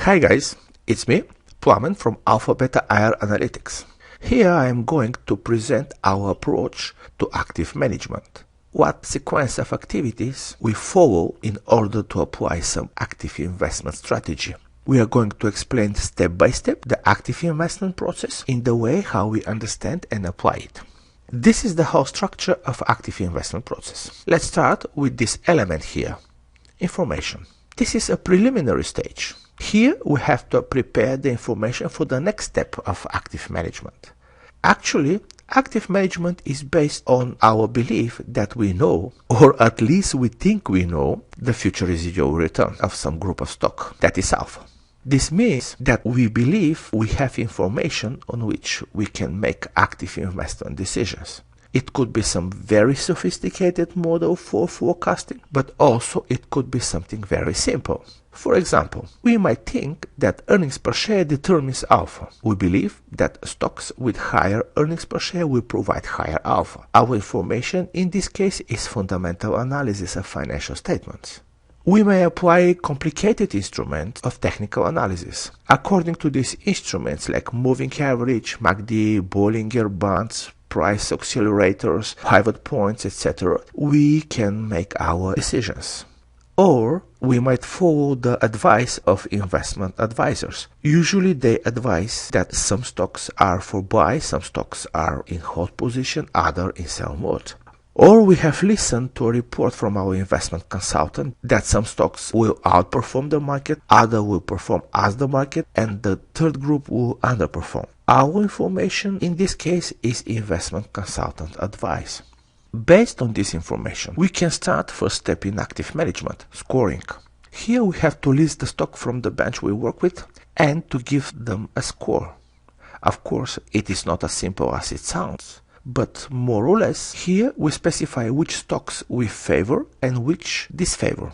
Hi guys, it's me, Plumman from Alpha Beta IR Analytics. Here I am going to present our approach to active management. What sequence of activities we follow in order to apply some active investment strategy. We are going to explain step by step the active investment process in the way how we understand and apply it. This is the whole structure of active investment process. Let's start with this element here, information. This is a preliminary stage. Here we have to prepare the information for the next step of active management. Actually, active management is based on our belief that we know, or at least we think we know, the future residual return of some group of stock, that is alpha. This means that we believe we have information on which we can make active investment decisions. It could be some very sophisticated model for forecasting, but also it could be something very simple. For example, we might think that earnings per share determines alpha. We believe that stocks with higher earnings per share will provide higher alpha. Our information in this case is fundamental analysis of financial statements. We may apply complicated instruments of technical analysis. According to these instruments like moving average, MACD, Bollinger Bands, price accelerators, pivot points, etc., we can make our decisions. Or we might follow the advice of investment advisors. Usually they advise that some stocks are for buy, some stocks are in hold position, other in sell mode. Or we have listened to a report from our investment consultant that some stocks will outperform the market, other will perform as the market, and the third group will underperform. Our information in this case is investment consultant advice. Based on this information, we can start first step in active management, scoring. Here we have to list the stock from the bench we work with and to give them a score. Of course, it is not as simple as it sounds, but more or less here we specify which stocks we favor and which disfavor.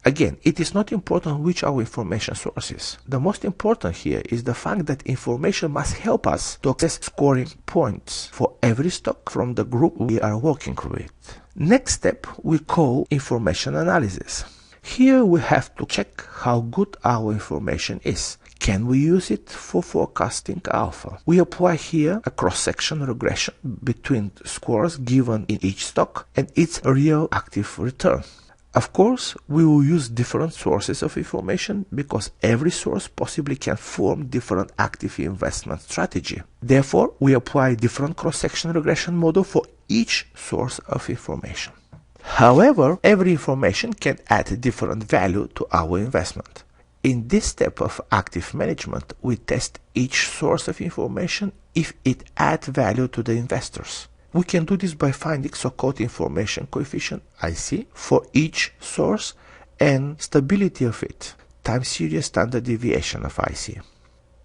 Again, it is not important which our information source is. The most important here is the fact that information must help us to access scoring points for every stock from the group we are working with. Next step we call information analysis. Here we have to check how good our information is. Can we use it for forecasting alpha? We apply here a cross-section regression between scores given in each stock and its real active return. Of course, we will use different sources of information because every source possibly can form different active investment strategy. Therefore, we apply different cross-section regression model for each source of information. However, every information can add different value to our investment. In this step of active management, we test each source of information if it adds value to the investors. We can do this by finding so-called information coefficient, IC, for each source and stability of it, time series standard deviation of IC.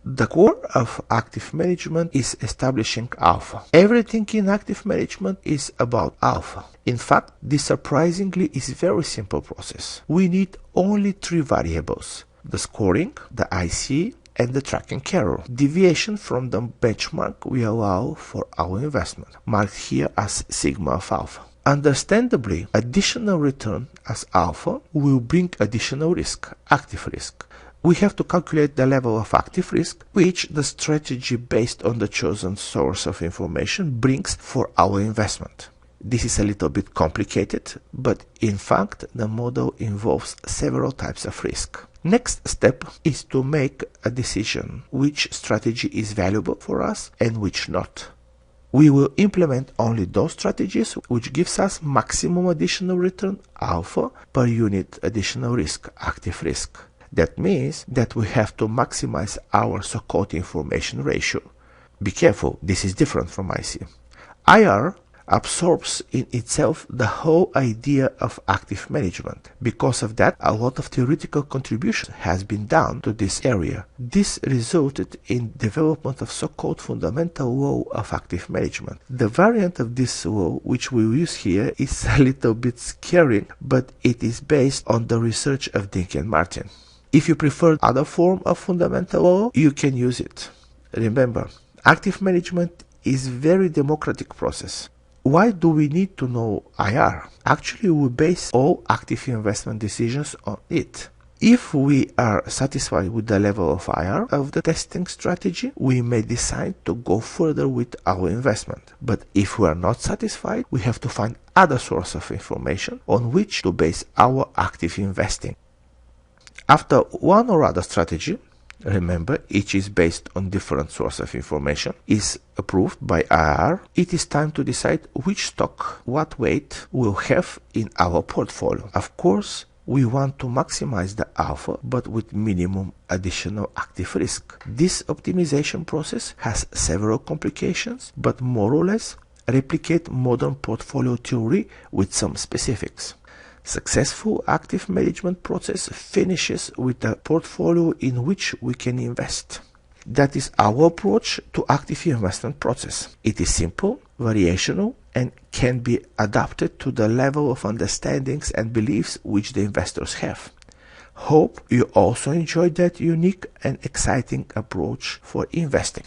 The core of active management is establishing alpha. Everything in active management is about alpha. In fact, this surprisingly is a very simple process. We need only three variables: the scoring, the IC, and the tracking error. Deviation from the benchmark we allow for our investment, marked here as sigma of alpha. Understandably, additional return as alpha will bring additional risk, active risk. We have to calculate the level of active risk which the strategy based on the chosen source of information brings for our investment. This is a little bit complicated, but in fact the model involves several types of risk. Next step is to make a decision which strategy is valuable for us and which not. We will implement only those strategies which gives us maximum additional return, alpha, per unit additional risk, active risk. That means that we have to maximize our so-called information ratio. Be careful, this is different from IC. IR absorbs in itself the whole idea of active management. Because of that, a lot of theoretical contribution has been done to this area. This resulted in development of so-called fundamental law of active management. The variant of this law, which we use here, is a little bit scary, but it is based on the research of Dink and Martin. If you prefer other form of fundamental law, you can use it. Remember, active management is a very democratic process. Why do we need to know IR? Actually, we base all active investment decisions on it. If we are satisfied with the level of IR of the testing strategy, we may decide to go further with our investment. But if we are not satisfied, we have to find other source of information on which to base our active investing. After one or other strategy, remember each is based on different source of information, is approved by IR, it is time to decide which stock, what weight we'll have in our portfolio. Of course, we want to maximize the alpha, but with minimum additional active risk. This optimization process has several complications, but more or less replicate modern portfolio theory with some specifics. Successful active management process finishes with a portfolio in which we can invest. That is our approach to active investment process. It is simple, variational, and can be adapted to the level of understandings and beliefs which the investors have. Hope you also enjoyed that unique and exciting approach for investing.